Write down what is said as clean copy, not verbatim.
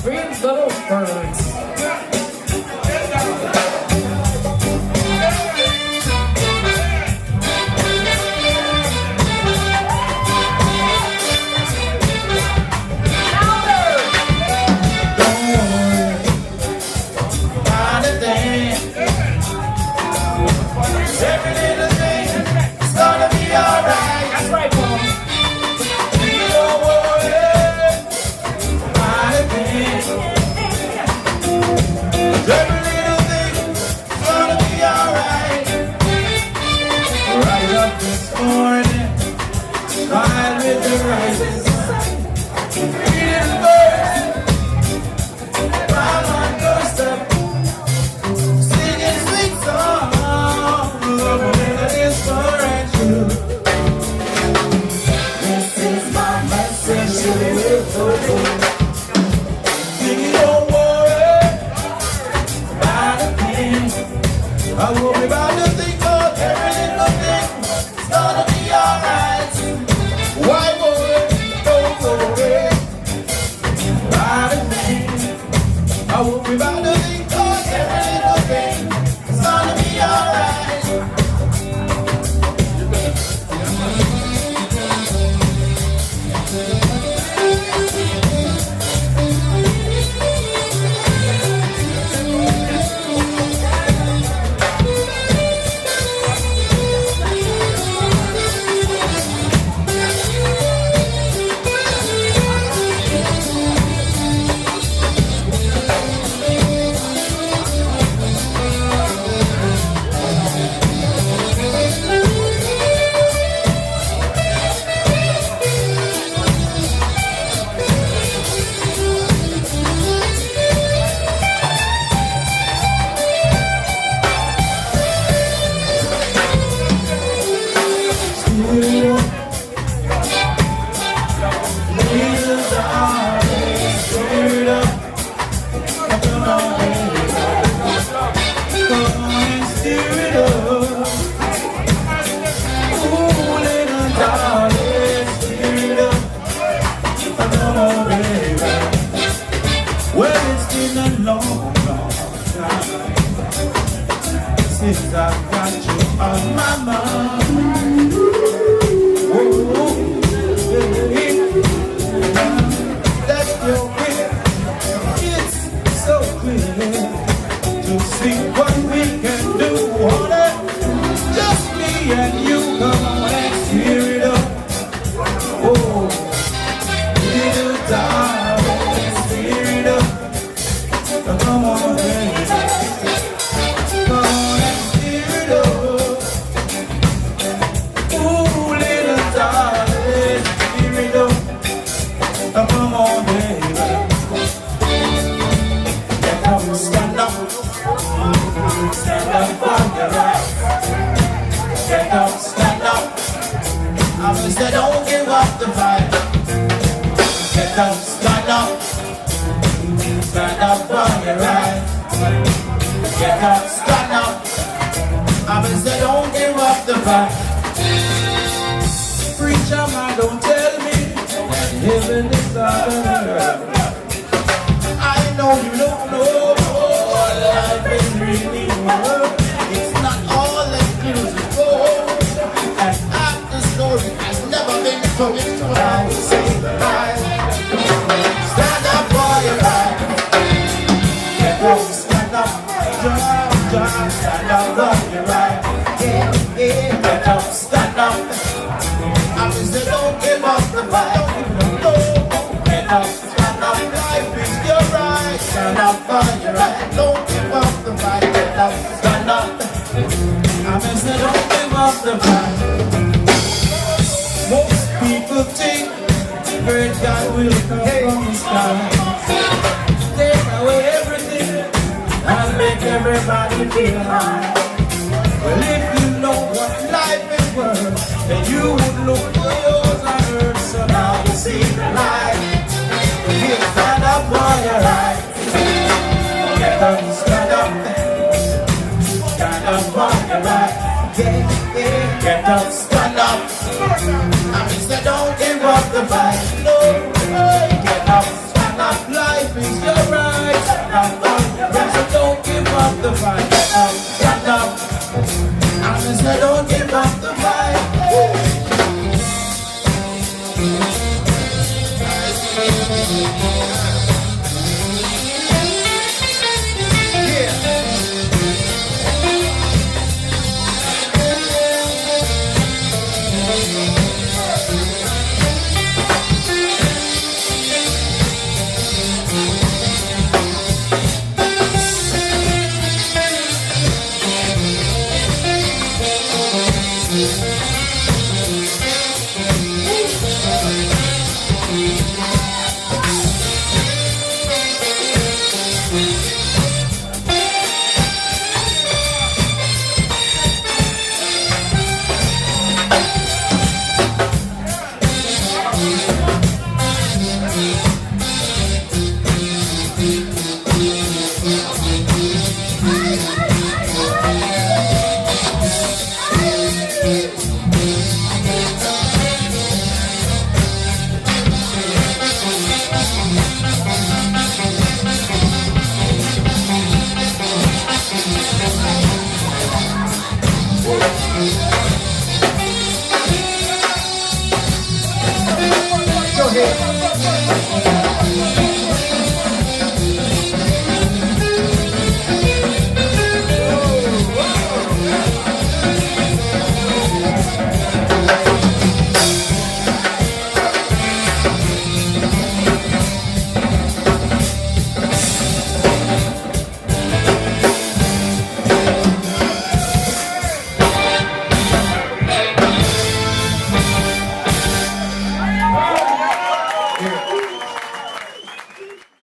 three little birds. I will be about to think of every little thing. It's gonna be alright. Why don't worry about a thing? I will be about to think of every little thing. It's gonna be alright. Since I've got you on my mind, that's your way. It's so clear to see what we can do, honey. Just me and you, come on and steer it up. Oh, little darling, steer it up. Come on, baby. Come on, baby. Stand up. Stand up for your right. Get up, stand up. I said don't give up the fight. Get up, stand up. Stand up for your right. Get up, stand up. I said don't give up the fight. Preacher man, don't tell me heaven is out there. I know you don't know what life is really worth. It's not all exclusive gold. And after story has never been told. So I say the right. Stand up for your right. Get up, stand up. Jump, stand up for your right. Yeah, get up, stand up. I said don't give up the fight. Get up, stand up, life is your right. Stand up for your right. Don't give up the fight. Get up, stand up. I said don't give up the fight. Most people think great God will come from the sky, take away everything and make everybody feel high. Well, if you know what life is worth, then you would look for yours and hers. So now you see the light. You stand up for your right. Get up, stand up. Stand up for your right. Yeah. Get up, stand up. I said don't give up the fight. No, get up, stand up. Life is your